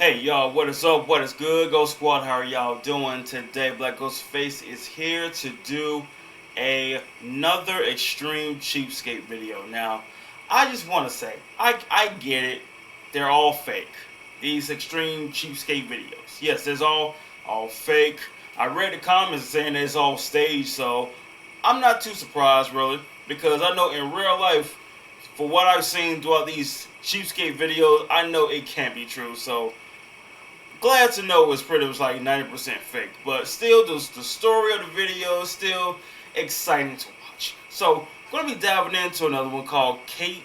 Hey y'all, what is up? What is good? Ghost Squad, how are y'all doing today? Black Ghost Face is here to do another extreme cheapskate video. Now, I just want to say, I get it. They're all fake. These extreme cheapskate videos. Yes, there's all fake. I read the comments saying it's all staged, so I'm not too surprised really, because I know in real life, for what I've seen throughout these cheapskate videos, I know it can't be true. So glad to know it's pretty much like 90% fake, but still the story of the video is still exciting to watch. So I'm gonna be diving into another one called Kate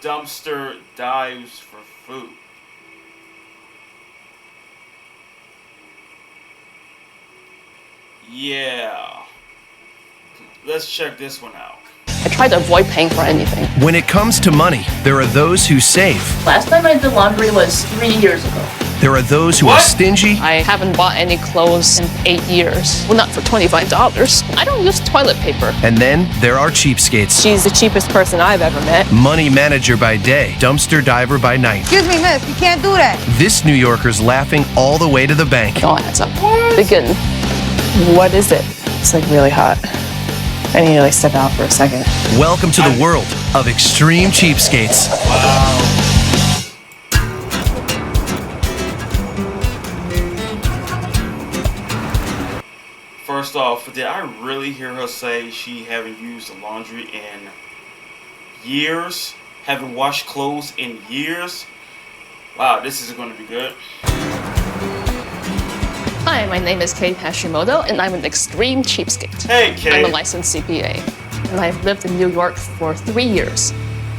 Dumpster Dives for Food. Yeah, let's check this one out. I try to avoid paying for anything. When it comes to money, there are those who save. Last time I did laundry was 3 years ago. There are those who are stingy. I haven't bought any clothes in 8 years. Well, not for $25. I don't use toilet paper. And then there are cheapskates. She's the cheapest person I've ever met. Money manager by day, dumpster diver by night. Excuse me, miss, you can't do that. This New Yorker's laughing all the way to the bank. It all adds up. Begin. What is it? It's like really hot. I need to like step out for a second. Welcome to the world of extreme cheapskates. Wow. First off, did I really hear her say she haven't used the laundry in years? Haven't washed clothes in years? Wow, this is going to be good. Hi, my name is Kate Hashimoto, and I'm an extreme cheapskate. Hey, Kate. I'm a licensed CPA, and I've lived in New York for 3 years.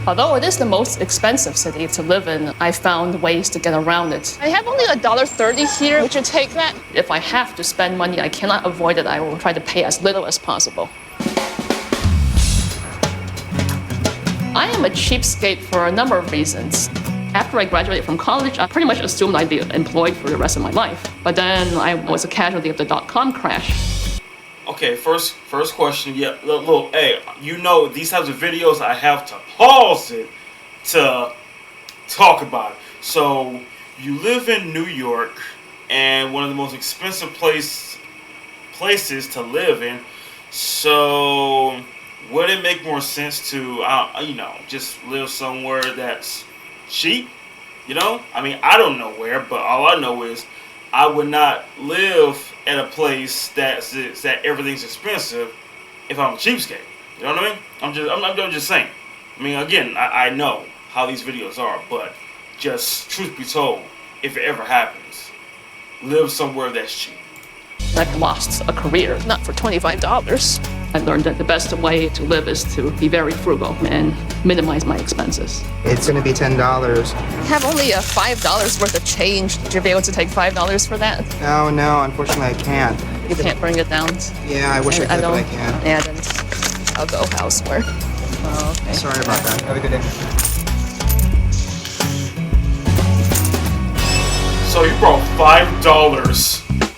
Although it is the most expensive city to live in, I found ways to get around it. I have only $1.30 here. Would you take that? If I have to spend money, I cannot avoid it. I will try to pay as little as possible. I am a cheapskate for a number of reasons. After I graduated from college, I pretty much assumed I'd be employed for the rest of my life. But then I was a casualty of the dot-com crash. Okay, first question. Yeah, look, hey, you know these types of videos I have to pause it to talk about it. So you live in New York, and one of the most expensive places to live in. So would it make more sense to just live somewhere that's cheap? I mean, I don't know where, but all I know is I would not live at a place that everything's expensive if I'm a cheapskate. You know what I mean? I'm just saying. I mean, again, I know how these videos are, but just truth be told, if it ever happens, live somewhere that's cheap. I've lost a career, not for $25. I learned that the best way to live is to be very frugal and minimize my expenses. It's going to be $10. I have only a $5 worth of change. Would you be able to take $5 for that? No, unfortunately I can't. You can't bring it down? Yeah, I wish I could, but I can't. Yeah, then I'll go elsewhere. Oh, okay. Sorry about that. Have a good day. So you brought $5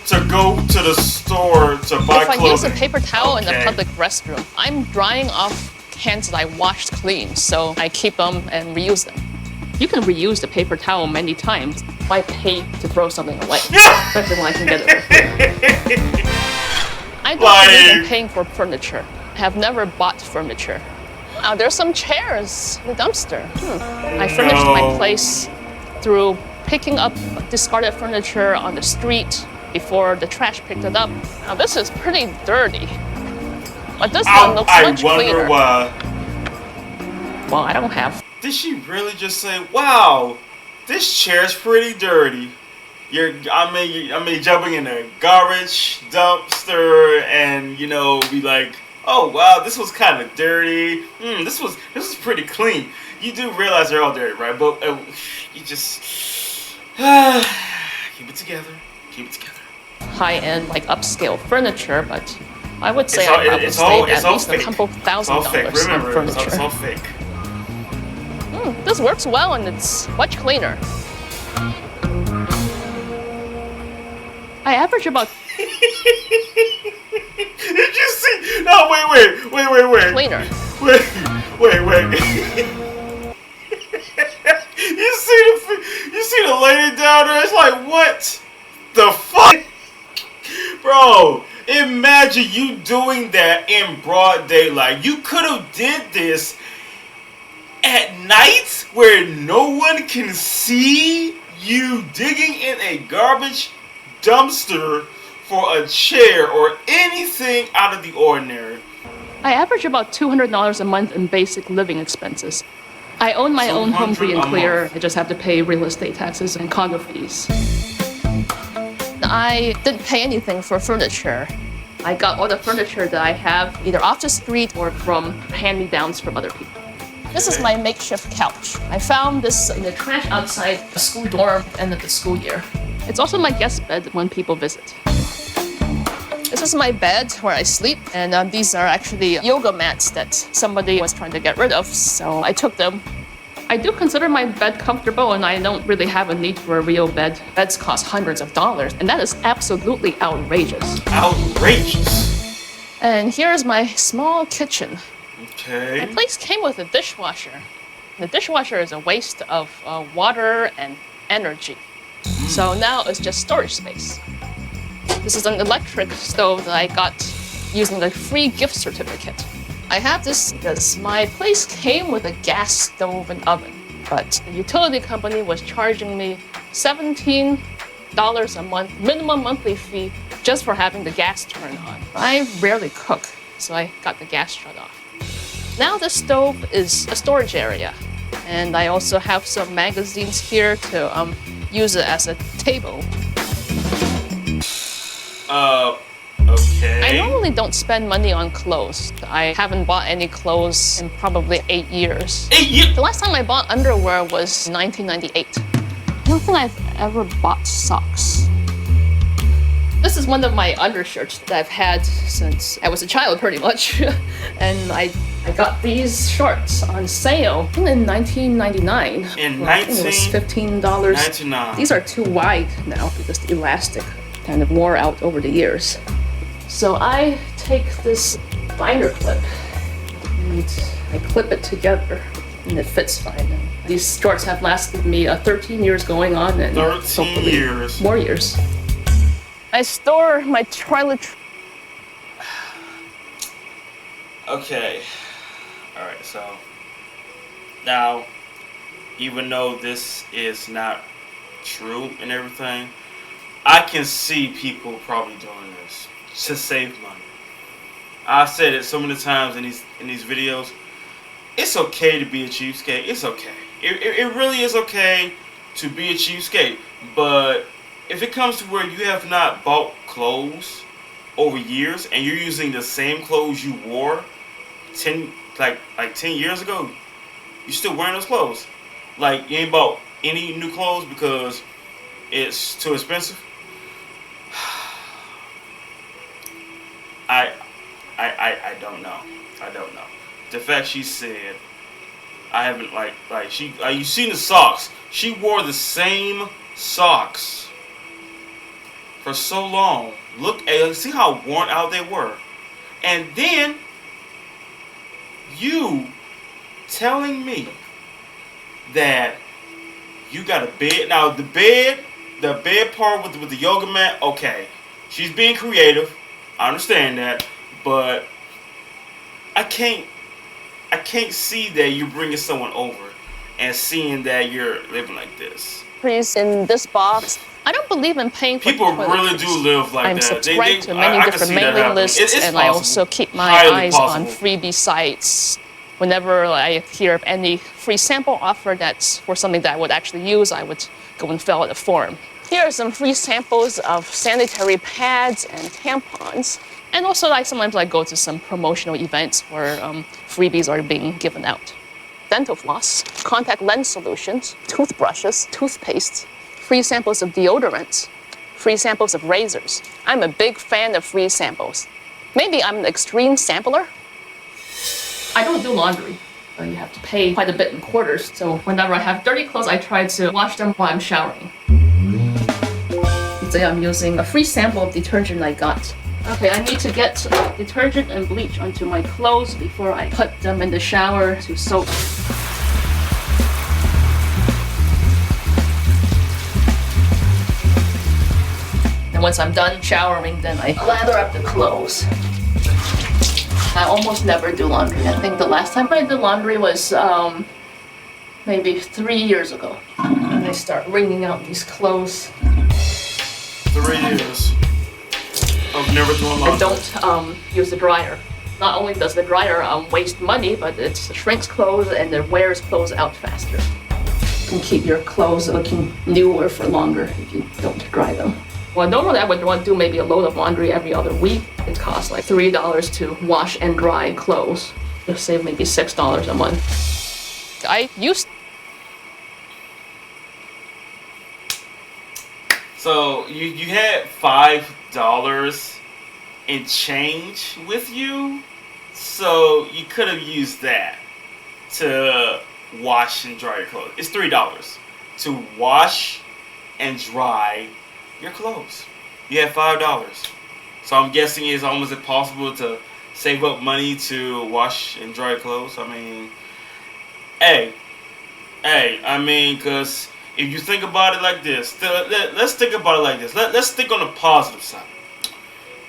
to go to the store to buy clothing. If I use a paper towel in the Okay. public restroom, I'm drying off cans that I washed clean, so I keep them and reuse them. You can reuse the paper towel many times. Why pay to throw something away? Especially when I can get it for free. I don't believe in paying for furniture. I have never bought furniture. There's some chairs in the dumpster. I furnished my place through picking up discarded furniture on the street before the trash picked it up. Now this is pretty dirty, but this one looks much cleaner. I wonder why. Well, I don't have. Did she really just say, "Wow, this chair's pretty dirty"? I mean, jumping in a garbage dumpster and be like, "Oh wow, this was kind of dirty. This was pretty clean." You do realize they're all dirty, right? But you just keep it together. Keep it together. High-end, like upscale furniture, but I would say I probably saved at least a couple $1,000 on furniture. It's all fake. This works well and it's much cleaner. I average about. Did you see? No, wait. Cleaner. Wait. You see you see the lady down there? It's like, what the fuck? Bro, imagine you doing that in broad daylight. You could have did this at night where no one can see you digging in a garbage dumpster for a chair or anything out of the ordinary. I average about $200 a month in basic living expenses. I own my own home free and clear. I just have to pay real estate taxes and condo fees. I didn't pay anything for furniture. I got all the furniture that I have either off the street or from hand-me-downs from other people. This is my makeshift couch. I found this in the trash outside the school dorm at the end of the school year. It's also my guest bed when people visit. This is my bed where I sleep, and these are actually yoga mats that somebody was trying to get rid of, so I took them. I do consider my bed comfortable, and I don't really have a need for a real bed. Beds cost hundreds of dollars, and that is absolutely outrageous. Outrageous. And here's my small kitchen. Okay. My place came with a dishwasher. The dishwasher is a waste of water and energy. So now it's just storage space. This is an electric stove that I got using the free gift certificate. I have this because my place came with a gas stove and oven, but the utility company was charging me $17 a month, minimum monthly fee, just for having the gas turned on. I rarely cook, so I got the gas shut off. Now the stove is a storage area, and I also have some magazines here to use it as a table. Okay. I normally don't spend money on clothes. I haven't bought any clothes in probably 8 years. 8 years? The last time I bought underwear was 1998. I don't think I've ever bought socks. This is one of my undershirts that I've had since I was a child, pretty much. And I got these shorts on sale in 1999. I think it was $15. 99. These are too wide now because the elastic kind of wore out over the years. So I take this binder clip and I clip it together and it fits fine. And these shorts have lasted me 13 years going on and 13 hopefully years. more years. I store my toilet. Okay. Alright, so now, even though this is not true and everything, I can see people probably doing this to save money. I've said it so many times in these videos. It's okay to be a cheapskate. It's okay. It really is okay to be a cheapskate. But if it comes to where you have not bought clothes over years and you're using the same clothes you wore 10 years ago, you still wearing those clothes. Like you ain't bought any new clothes because it's too expensive. I don't know. I don't know. The fact she said I haven't you seen the socks? She wore the same socks for so long. Look, see how worn out they were. And then you telling me that you got a bed. Now the bed part with the yoga mat, okay. She's being creative. I understand that, but I can't see that you're bringing someone over and seeing that you're living like this. In this box, I don't believe in paying for people really do live like I'm that. subscribed to many different mailing lists, and I also keep my eyes on freebie sites. Whenever I hear of any free sample offer that's for something that I would actually use, I would go and fill out a form. Here are some free samples of sanitary pads and tampons. And also, sometimes I go to some promotional events where freebies are being given out. Dental floss, contact lens solutions, toothbrushes, toothpaste, free samples of deodorants, free samples of razors. I'm a big fan of free samples. Maybe I'm an extreme sampler. I don't do laundry. You have to pay quite a bit in quarters, so whenever I have dirty clothes, I try to wash them while I'm showering. Today I'm using a free sample of detergent I got. Okay, I need to get detergent and bleach onto my clothes before I put them in the shower to soak. once I'm done showering, then I lather up the clothes. I almost never do laundry. I think the last time I did laundry was maybe 3 years ago. And I start wringing out these clothes. 3 years of never doing laundry. I don't use the dryer. Not only does the dryer waste money, but it shrinks clothes and it wears clothes out faster. You can keep your clothes looking newer for longer if you don't dry them. Well, normally I would want to do maybe a load of laundry every other week. It costs like $3 to wash and dry clothes. You'll save maybe $6 a month. I used. So you had $5 in change with you, so you could have used that to wash and dry your clothes. It's $3 to wash and dry your clothes. You have $5. So I'm guessing it's almost impossible to save up money to wash and dry your clothes. I mean, because if you think about it like this, let's think about it like this. Let's think on the positive side.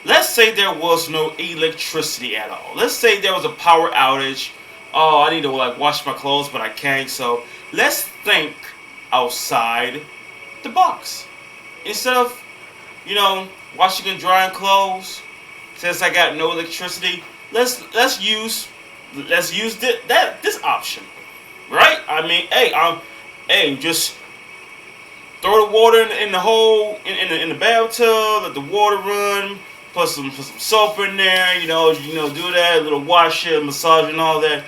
Let's say there was no electricity at all. Let's say there was a power outage. Oh, I need to wash my clothes, but I can't. So let's think outside the box. Instead of, washing and drying clothes, since I got no electricity, let's use this option, right? I mean, just throw the water in the hole in the bathtub, let the water run, put some soap in there, do that, a little wash it, massage and all that,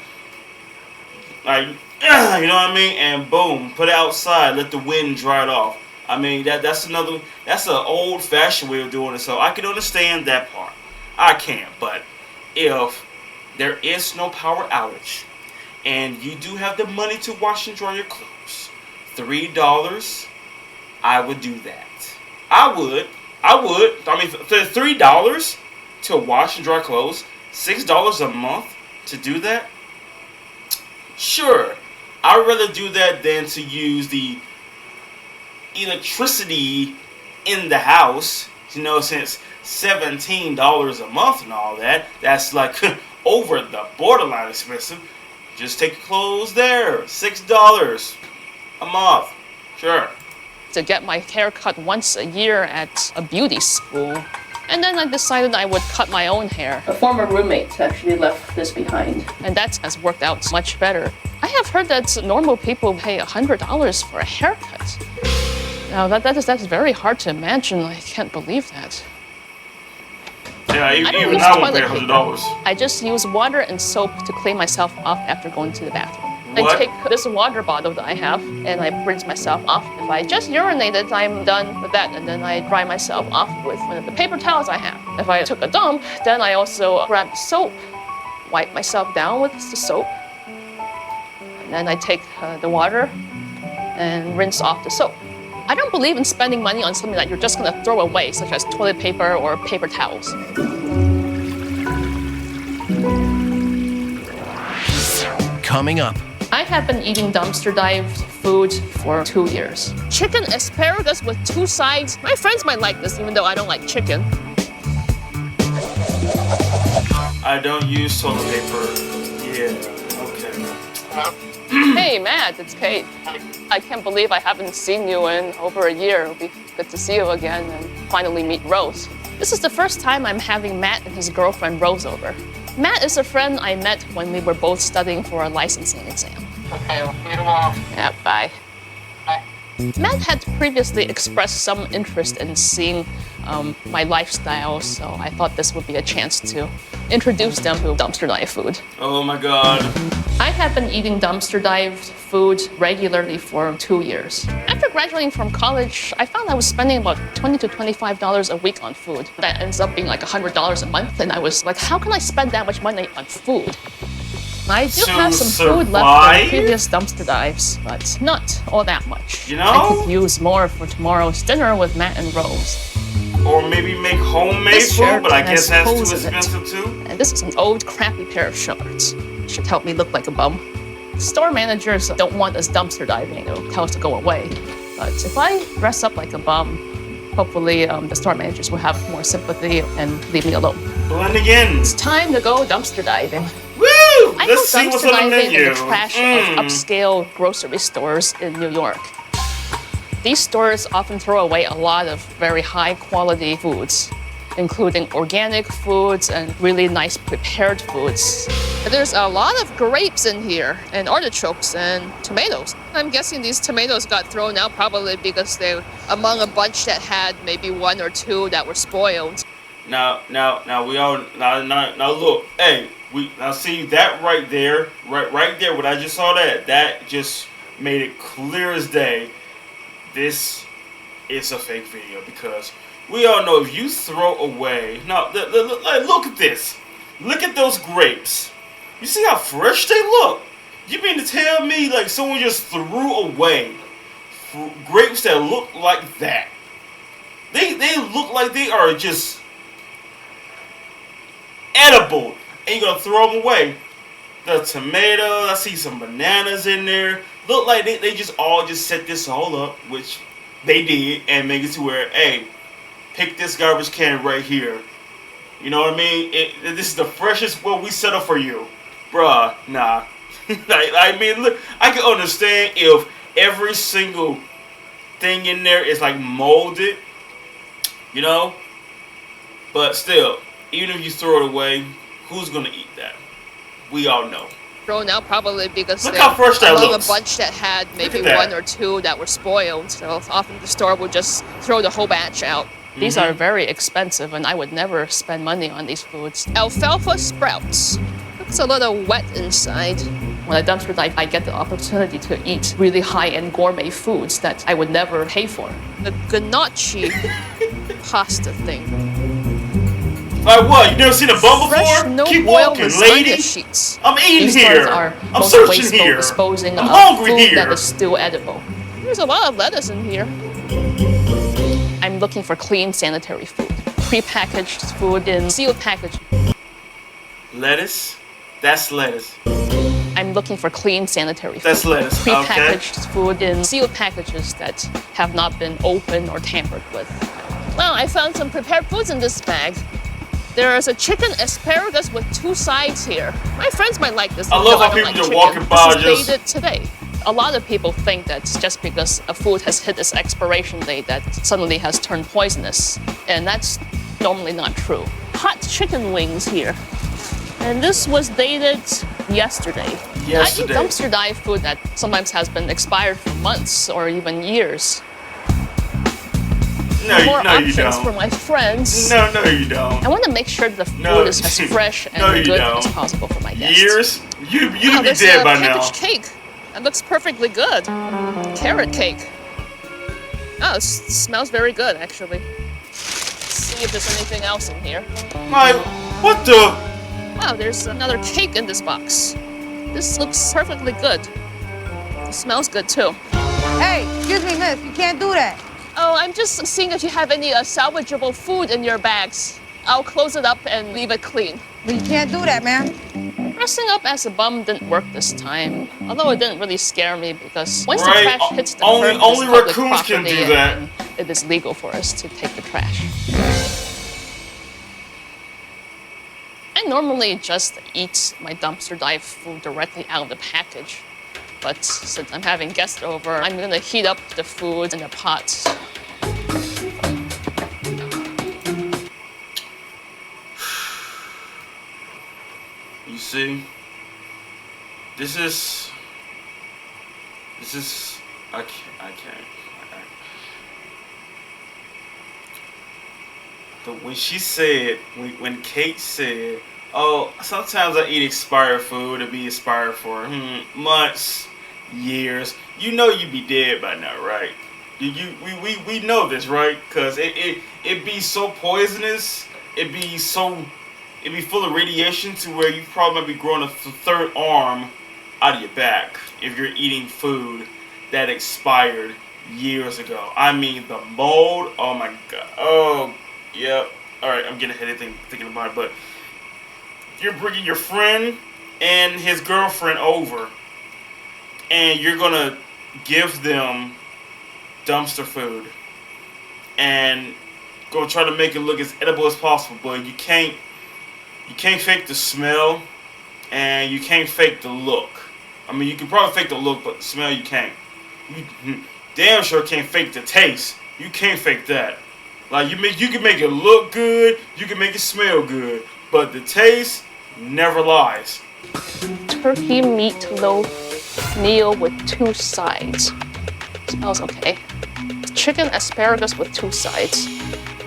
like, you know what I mean, and boom, put it outside, let the wind dry it off. I mean, that's an old-fashioned way of doing it, so I can understand that part. I can, but if there is no power outage, and you do have the money to wash and dry your clothes, $3, I would do that. I would. I mean, for $3 to wash and dry clothes, $6 a month to do that? Sure, I'd rather do that than to use the electricity in the house, since $17 a month and all that, that's like over the borderline expensive. Just take your clothes there, $6 a month, sure. To get my hair cut once a year at a beauty school. And then I decided I would cut my own hair. A former roommate actually left this behind. And that has worked out much better. I have heard that normal people pay $100 for a haircut. Now that's very hard to imagine. I can't believe that. Yeah, even I won't pay $100. I just use water and soap to clean myself off after going to the bathroom. What? I take this water bottle that I have and I rinse myself off. If I just urinated, I'm done with that, and then I dry myself off with one of the paper towels I have. If I took a dump, then I also grab soap, wipe myself down with the soap, and then I take the water and rinse off the soap. I don't believe in spending money on something that you're just going to throw away, such as toilet paper or paper towels. Coming up. I have been eating dumpster-dived food for 2 years. Chicken asparagus with 2 sides. My friends might like this, even though I don't like chicken. I don't use toilet paper. Yeah, okay. Hey, Matt, it's Kate. I can't believe I haven't seen you in over a year. It'll be good to see you again and finally meet Rose. This is the first time I'm having Matt and his girlfriend Rose over. Matt is a friend I met when we were both studying for a licensing exam. Okay, we'll see you tomorrow. Yeah, bye. Bye. Matt had previously expressed some interest in seeing my lifestyle, so I thought this would be a chance to introduce them to dumpster dive food. Oh my God. I have been eating dumpster dived food regularly for 2 years. After graduating from college, I found I was spending about $20 to $25 a week on food. That ends up being like $100 a month, and I was like, how can I spend that much money on food? I do have some food left from previous dumpster dives, but not all that much. I could use more for tomorrow's dinner with Matt and Rose. Or maybe make homemade food, but I guess that's too expensive too. And this is an old, crappy pair of shorts. Should help me look like a bum. Store managers don't want us dumpster diving. They'll tell us to go away. But if I dress up like a bum, Hopefully, the store managers will have more sympathy and leave me alone. Blend again. It's time to go dumpster diving. Woo! I go Let's see what's dumpster on the diving in menu. the trash of upscale grocery stores in New York. These stores often throw away a lot of very high-quality foods, including organic foods and really nice prepared foods. There's a lot of grapes in here, and artichokes and tomatoes. I'm guessing these tomatoes got thrown out probably because they're among a bunch that had maybe 1 or 2 that were spoiled. Now look, hey, now see that right there, right there, what I just saw that just made it clear as day. This is a fake video because we all know if you throw away, now look at this, look at those grapes. You see how fresh they look? You mean to tell me like someone just threw away grapes that look like that? They look like they are just edible, and you're gonna throw them away. The tomatoes, I see some bananas in there. Look like they just all set this all up, which they did, and make it to where, hey, pick this garbage can right here. You know what I mean? This is the freshest one we set up for you. Bruh, nah. I mean, look, I can understand if every single thing in there is like molded, you know? But still, even if you throw it away, who's gonna eat that? We all know. Thrown out probably because look how fresh that among looks. A bunch that had maybe 1 or 2 that were spoiled. So often the store would just throw the whole batch out. These are very expensive, and I would never spend money on these foods. Alfalfa sprouts. Looks a little wet inside. When I dumpster dive, I get the opportunity to eat really high-end gourmet foods that I would never pay for. The gnocchi pasta thing. Like what? You never seen a bum Fresh, before? no Keep boil walking, lasagna lady. sheets. I'm eating These here. stores are I'm most searching wasteful here. disposing I'm of hungry food here. that is still edible. There's a lot of lettuce in here. I'm looking for clean, sanitary food. Prepackaged food in sealed packaging. Lettuce? That's lettuce. I'm looking for clean, sanitary food. That's lettuce. Prepackaged Okay. food in sealed packages that have not been opened or tampered with. Well, I found some prepared foods in this bag. There is a chicken asparagus with 2 sides here. My friends might like this. I love how people just walking by this is dated today. A lot of people think that just because a food has hit its expiration date that suddenly has turned poisonous. And that's normally not true. Hot chicken wings here. And this was dated yesterday. I eat dumpster dive food that sometimes has been expired for months or even years. More options for my friends. No, you don't. I want to make sure the food is as fresh and good as possible for my guests. Years? You'd be dead by now. Cabbage cake. That looks perfectly good. Carrot cake. Oh, it smells very good, actually. Let's see if there's anything else in here. My, what the? Wow, there's another cake in this box. This looks perfectly good. It smells good, too. Hey, excuse me, miss. You can't do that. Oh, I'm just seeing if you have any salvageable food in your bags. I'll close it up and leave it clean. But you can't do that, man. Dressing up as a bum didn't work this time. Although it didn't really scare me because once the trash hits the curb, only it's public raccoons can property do that. and it is legal for us to take the trash. I normally just eat my dumpster dive food directly out of the package. But since I'm having guests over, I'm gonna heat up the food in a pot. You see, this is, I can't. But when she said, when Kate said, oh, sometimes I eat expired food to be expired for months, years. You know you'd be dead by now, right? We know this, right? Cause it be so poisonous. It be full of radiation to where you probably might be growing a 3rd arm out of your back if you're eating food that expired years ago. I mean the mold. Oh my god. Oh. Yep. Alright, I'm getting ahead of thinking about it, but you're bringing your friend and his girlfriend over, and you're gonna give them dumpster food. and go try to make it look as edible as possible. But you can't fake the smell, and you can't fake the look. I mean, you can probably fake the look, but the smell you can't. You damn sure can't fake the taste. You can't fake that. Like you can make it look good, you can make it smell good, but the taste never lies. Turkey meatloaf meal with 2 sides. Smells okay. Chicken asparagus with 2 sides.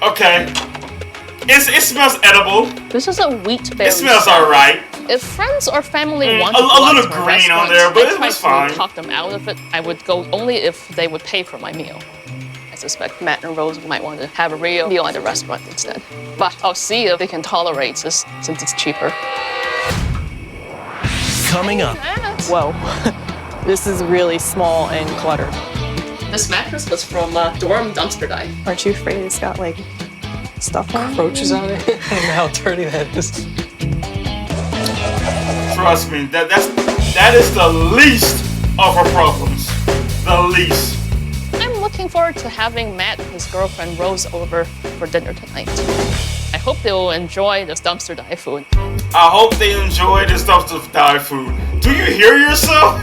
Okay. It smells edible. This is a wheat berry. It smells salad. alright. If friends or family want a to go little out to a green on restaurant, there, but I it try was to fine. talk them out of it. I would go only if they would pay for my meal. I suspect Matt and Rose might want to have a real meal at the restaurant instead. But I'll see if they can tolerate this since it's cheaper. Coming up. Whoa. This is really small and cluttered. This mattress was from dorm dumpster dive. Aren't you afraid it's got like stuff on it? Roaches on it. I don't know how dirty that is. Trust me, that is the least of her problems. The least. I'm looking forward to having Matt and his girlfriend Rose over for dinner tonight. I hope they will enjoy this dumpster dive food. I hope they enjoy this dumpster dive food. Do you hear yourself?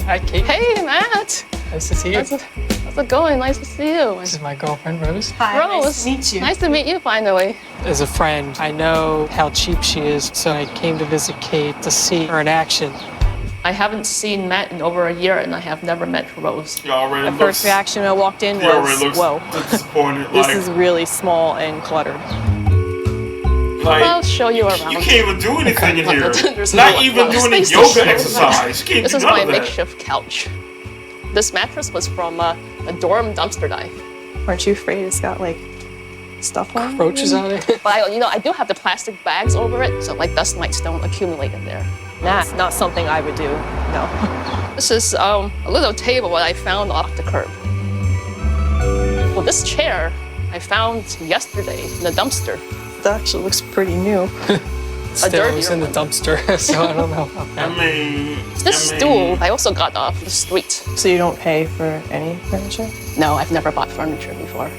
Hi, Kate. Hey, Matt. Nice to see you. How's it going? Nice to see you. This is my girlfriend, Rose. Hi, Rose, nice to meet you. Nice to meet you finally. As a friend, I know how cheap she is, so I came to visit Kate to see her in action. I haven't seen Matt in over a year, and I have never met Rose. You already My first reaction when I walked in was, whoa. disappointed. This Like, is really small and cluttered. I'll show you around. You can't even do anything in here. There's Not no- even no doing a space to yoga show. exercise. You can't This do is none my of that. makeshift couch. This mattress was from a dorm dumpster dive. Aren't you afraid it's got like stuff on it? Roaches on it. But I do have the plastic bags over it, so like dust mites don't accumulate in there. Nah, not something I would do. No. This is a little table that I found off the curb. Well, this chair I found yesterday in the dumpster. That actually looks pretty new. Still, it was in the dumpster, so I don't know about I that. mean, This stool I also got off the street. So you don't pay for any furniture? No, I've never bought furniture before.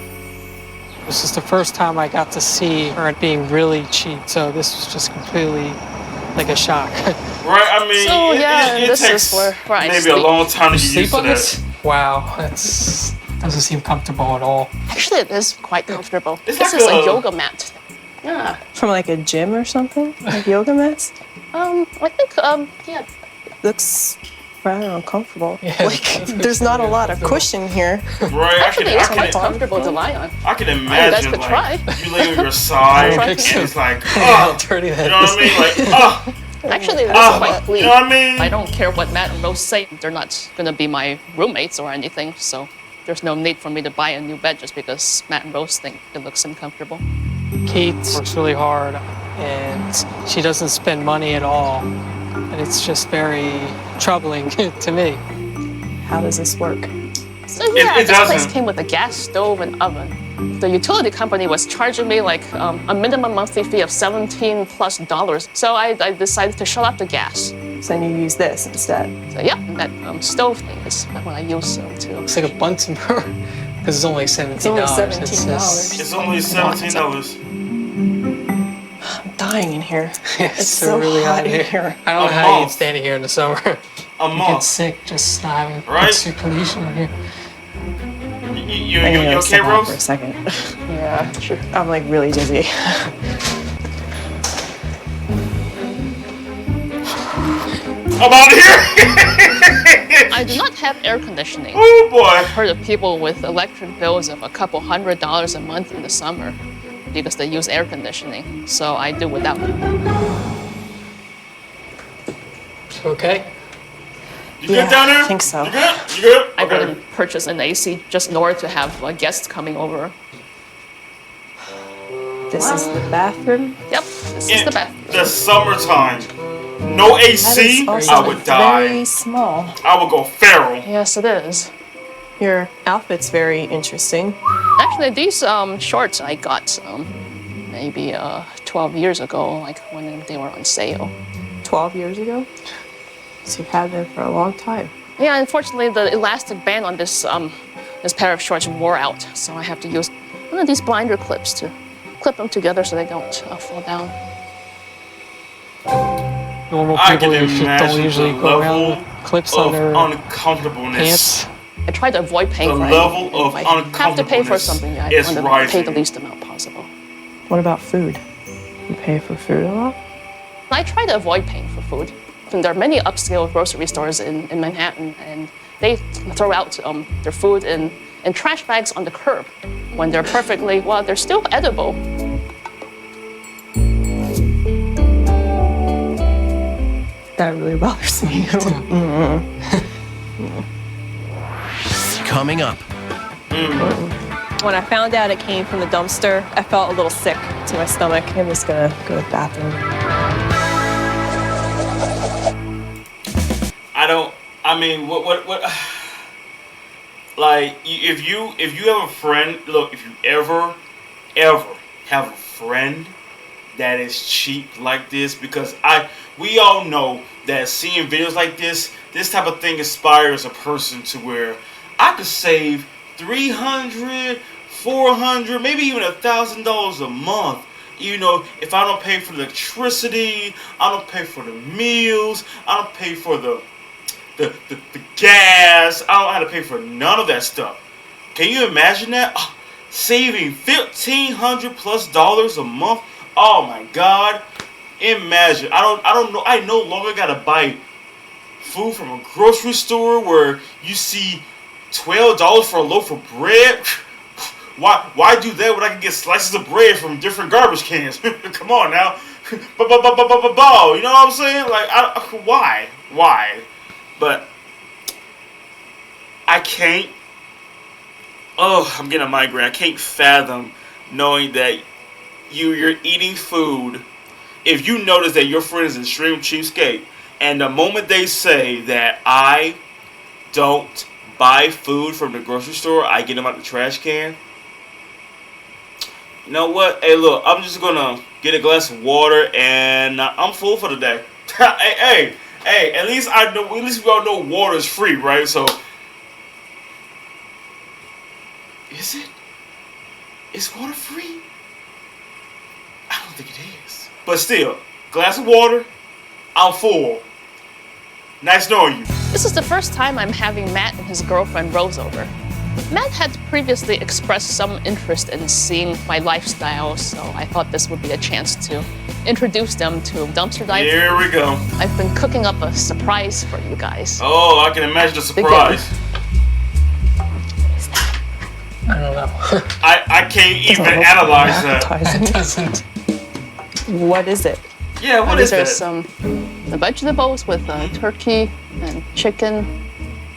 This is the first time I got to see her being really cheap, so this was just completely like a shock. Right? I mean, So, yeah, it this takes is where I maybe sleep. a long time to You get sleep used to on that. this? Wow, that's doesn't seem comfortable at all. Actually, it is quite comfortable. It's This like is a a- yoga mat. Yeah. From like a gym or something? Like yoga mats? I think, yeah. Looks, I don't know, comfortable. Yeah, Like, that's there's not a really lot of uncomfortable. cushion here. Right? Actually, it's quite comfortable to lie on. I can guys imagine could like try. you lay on your side Try and to. it's like, How oh, dirty that you know what I is. mean? Like, oh, Actually, it is oh, quite clean. you know what I mean? I don't care what Matt and Rose say. They're not gonna be my roommates or anything, so there's no need for me to buy a new bed just because Matt and Rose think it looks uncomfortable. Kate works really hard, and she doesn't spend money at all, and it's just very troubling to me. How does this work? So yeah, it this place doesn't. came with a gas stove and oven. The utility company was charging me like a minimum monthly fee of $17+. So I decided to shut off the gas. So then you use this instead. So yeah, that stove thing is what I use to. It's like a Bunsen burner because it's only $17. It's only $17. It's only $17. I'm dying in here. It's so really hot hot in here. here. I don't know A how you month. standing here in the summer. A You get month. sick just not having Right? circulation in here. You I need to okay, step out for a Rose? second. Yeah, sure. I'm like really dizzy. I'm out of here! I do not have air conditioning. Oh boy. Heard of people with electric bills of a couple $100 a month in the summer because they use air conditioning. So I do without it. Okay. You good down there? I think so. You good? You good? I Okay. wouldn't purchase an AC just in order to have guests coming over. This is the bathroom. Yep, this is In the bathroom. the summertime, no That AC, is also I would die. very small. I would go feral. Yes, it is. Your outfit's very interesting. Actually, these shorts I got maybe 12 years ago, like when they were on sale. 12 years ago? So you've had them for a long time. Yeah, unfortunately, the elastic band on this His pair of shorts wore out, so I have to use one of these blinder clips to clip them together so they don't fall down. Normal I can people don't usually imagine the go around level with clips on of their uncomfortableness. pants. I try to avoid paying The for level anything. of If I have to pay for uncomfortableness something, I is want to pay rising. the least amount possible. What about food? You pay for food a lot? I try to avoid paying for food. And there are many upscale grocery stores in Manhattan, and they throw out their food in trash bags on the curb when they're perfectly, well, they're still edible. That really bothers me. Coming up, When I found out it came from the dumpster, I felt a little sick to my stomach. I'm just gonna go to the bathroom. What like, if you have a friend, look, if you ever have a friend that is cheap like this, because we all know that seeing videos like this type of thing inspires a person to where I could save $300, $400, maybe even $1,000 a month. You know, if I don't pay for the electricity, I don't pay for the meals, I don't pay for the gas, I don't have to pay for none of that stuff. Can you imagine that? Saving $1,500+ a month? Oh my God! Imagine. I don't know. I no longer gotta buy food from a grocery store where you see $12 for a loaf of bread. Why do that when I can get slices of bread from different garbage cans? Come on now. You know what I'm saying? Like, why? But I can't. Oh, I'm getting a migraine. I can't fathom knowing that you're eating food. If you notice that your friend is an extreme cheapskate, and the moment they say that I don't buy food from the grocery store, I get them out the trash can. You know what? Hey, look, I'm just gonna get a glass of water and I'm full for the day. Hey, at least I know. At least we all know water is free, right? So, is it? Is water free? I don't think it is. But still, glass of water, I'm full. Nice knowing you. This is the first time I'm having Matt and his girlfriend Rose over. Matt had previously expressed some interest in seeing my lifestyle, so I thought this would be a chance to introduce them to dumpster diving. Here we go. I've been cooking up a surprise for you guys. Oh, I can imagine the surprise. I don't know. I can't even analyze that. It doesn't. What is it? Yeah, what is There's that? some vegetables with turkey and chicken,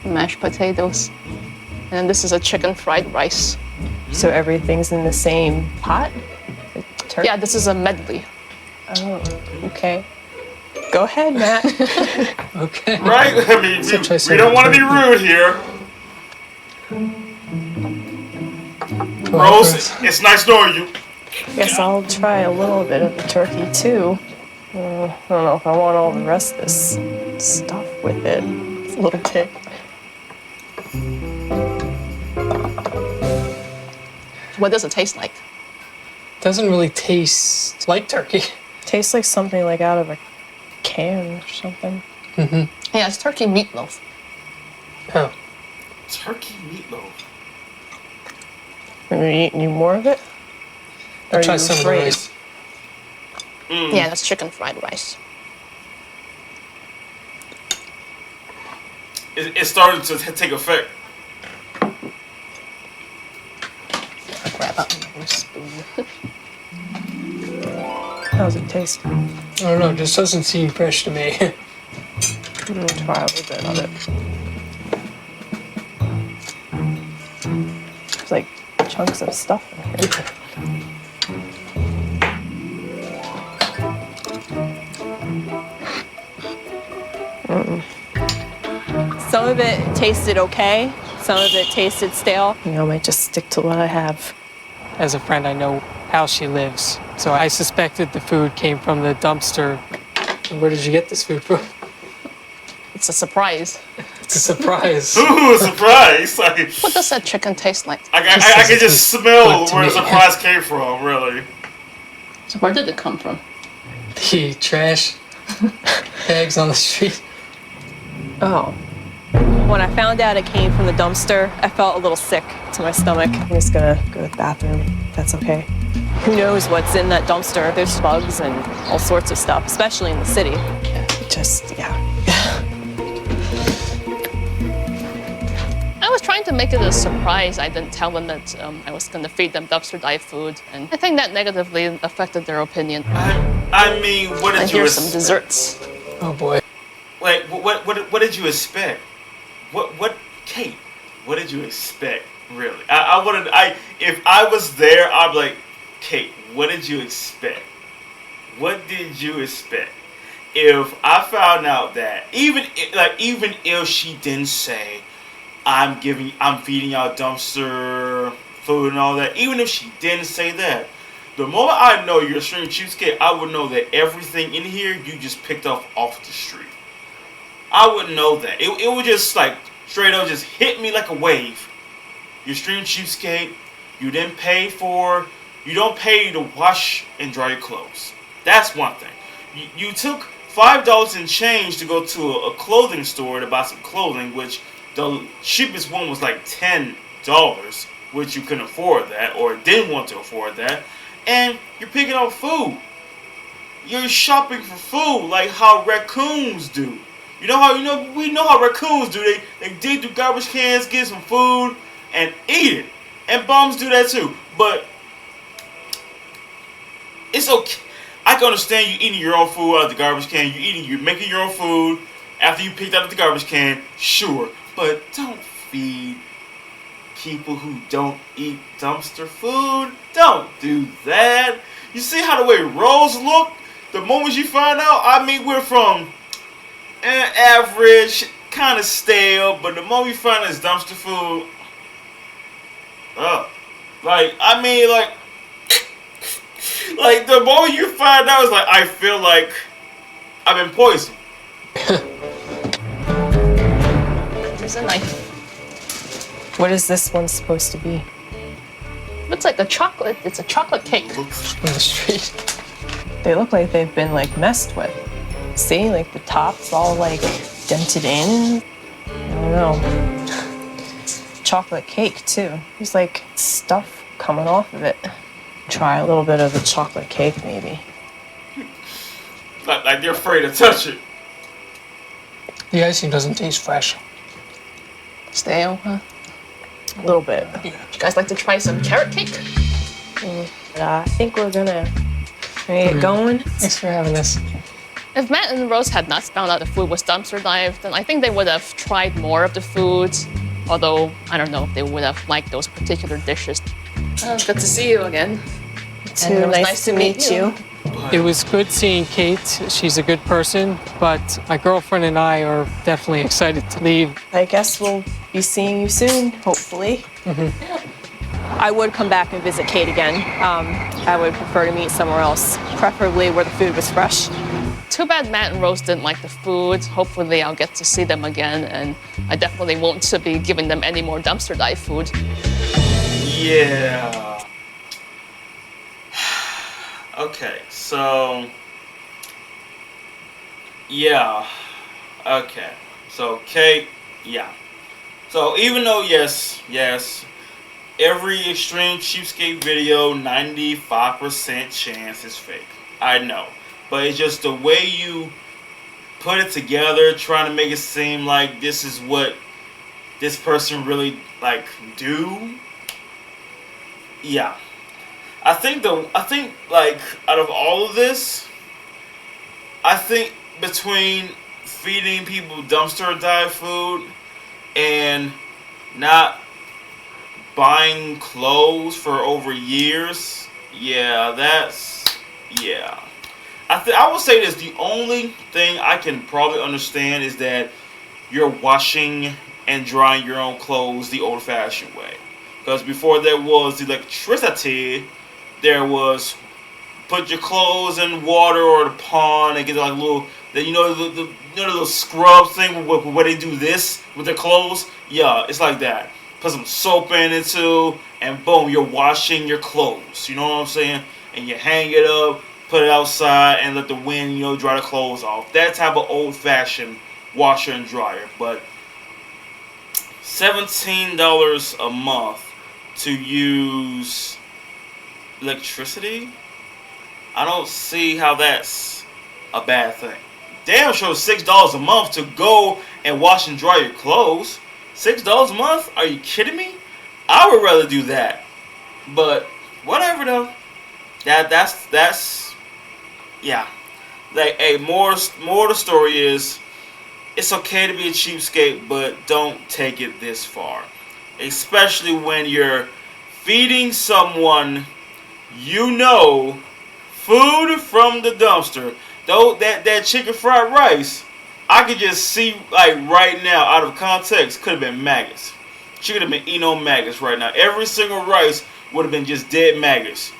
mashed potatoes. And this is a chicken fried rice. So everything's in the same pot? Yeah, this is a medley. Oh, okay. Go ahead, Matt. Okay. Right? I mean, we don't want to be rude here. Rose, it's nice knowing you. Guess I'll try a little bit of the turkey too. I don't know if I want all the rest of this stuff with it. It's a little bit. What does it taste like? Doesn't really taste like turkey. Tastes like something like out of a can or something. Yeah, it's turkey meatloaf. Oh. Turkey meatloaf. Are you eating more of it? I'll Or try are you some of the afraid? rice. Yeah, that's chicken fried rice. It started to take effect. I'll grab out another spoon. How's it taste? I don't know. It just doesn't seem fresh to me. I'm gonna try a little bit of it. There's like chunks of stuff in here. Some of it tasted okay. Some of it tasted stale. You know, I might just stick to what I have. As a friend, I know how she lives. So I suspected the food came from the dumpster. Where did you get this food from? It's a surprise. It's a surprise. Ooh, surprise! Like, What does that chicken taste like? I can just smell Good to where the me. surprise came from, really. So where did it come from? The trash bags on the street. Oh. When I found out it came from the dumpster, I felt a little sick to my stomach. I'm just gonna go to the bathroom, if that's okay. Who knows what's in that dumpster? There's bugs and all sorts of stuff, especially in the city. Yeah. I was trying to make it a surprise. I didn't tell them that I was going to feed them dumpster dive food, and I think that negatively affected their opinion. I mean, what did And you here's some desserts. Oh boy. Like, what did you expect? Kate? What did you expect? Really? If I was there, I'd be like, Kate, what did you expect? What did you expect? If I found out that even if she didn't say I'm feeding y'all dumpster food and all that, even if she didn't say that, the moment I know you're a extreme cheapskate, I would know that everything in here you just picked up off the street. I wouldn't know that. It would just like straight up just hit me like a wave. You're extreme cheapskate. You didn't pay for. You don't pay to wash and dry your clothes. That's one thing. You took $5 and change to go to a clothing store to buy some clothing, which the cheapest one was like $10, which you couldn't afford that or didn't want to afford that. And you're picking up food. You're shopping for food like how raccoons do. We know how raccoons do. They dig through garbage cans, get some food, and eat it. And bums do that too. But it's okay. I can understand you eating your own food out of the garbage can. You're making your own food after you picked out of the garbage can. Sure, but don't feed people who don't eat dumpster food. Don't do that. You see how the way Rose looked? The moment you find out, I mean, we're from average, kind of stale, but the moment you find out it's dumpster food, like the moment you find out, it's like I feel like I've been poisoned. There's a knife. What is this one supposed to be? Looks like a chocolate. It's a chocolate cake. On the street. They look like they've been like messed with. See, like the top's all like dented in. I don't know. Chocolate cake too. There's like stuff coming off of it. Try a little bit of the chocolate cake maybe. Like they're afraid to touch it. The icing doesn't taste fresh. Stale, huh? A little bit. Would you guys like to try some carrot cake? I think we're gonna get going. Thanks for having this. If Matt and Rose had not found out the food was dumpster dived, then I think they would have tried more of the food. Although, I don't know if they would have liked those particular dishes. Good to see you again. Too And it was nice to meet you. It was good seeing Kate. She's a good person, but my girlfriend and I are definitely excited to leave. I guess we'll be seeing you soon, hopefully. I would come back and visit Kate again. I would prefer to meet somewhere else, preferably where the food was fresh. Too bad Matt and Rose didn't like the food. Hopefully I'll get to see them again, and I definitely won't be giving them any more dumpster dive food. Yeah. Okay, so yeah. Okay. So Kate, yeah. So even though yes, every extreme cheapskate video, 95% chance is fake. I know. But it's just the way you put it together, trying to make it seem like this is what this person really like do. Yeah. I think like out of all of this, I think between feeding people dumpster dive food and not buying clothes for over years, yeah. I would say this, the only thing I can probably understand is that you're washing and drying your own clothes the old-fashioned way. Because before there was electricity, there was put your clothes in water or the pond and get like a Then you know the scrub thing where they do this with their clothes. Yeah, it's like that. Put some soap in it too, and boom, you're washing your clothes. You know what I'm saying? And you hang it up, put it outside, and let the wind, you know, dry the clothes off. That type of old-fashioned washer and dryer. But $17 a month to use electricity, I don't see how that's a bad thing. Damn sure $6 a month to go and wash and dry your clothes. $6 a month? Are you kidding me? I would rather do that. But whatever though. That's yeah. Like, hey, more the story is, it's okay to be a cheapskate, but don't take it this far. Especially when you're feeding someone, you know, food from the dumpster. Though that chicken fried rice, I could just see, like, right now, out of context, could have been maggots. She could have been eating on maggots right now. Every single rice would have been just dead maggots.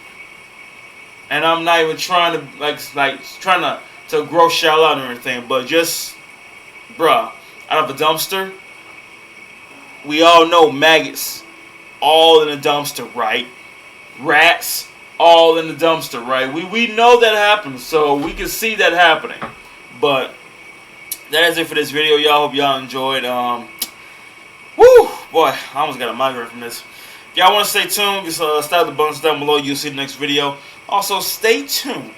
And I'm not even trying to to gross y'all out or anything, but just, bruh, out of a dumpster, we all know maggots all in the dumpster, right? Rats all in the dumpster, right? We know that happens, so we can see that happening. But that is it for this video, y'all. Hope y'all enjoyed. Woo, boy, I almost got a migraine from this. If y'all want to stay tuned, just slap the buttons down below. You'll see the next video. Also, stay tuned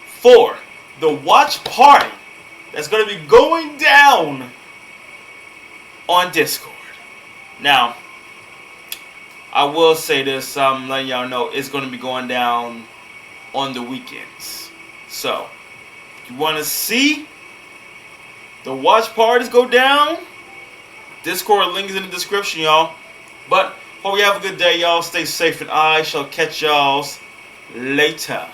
for the watch party that's going to be going down on Discord. Now, I will say this, I'm letting y'all know it's going to be going down on the weekends. So, if you want to see the watch parties go down, Discord link is in the description, y'all. But hope you have a good day, y'all. Stay safe, and I shall catch y'all later.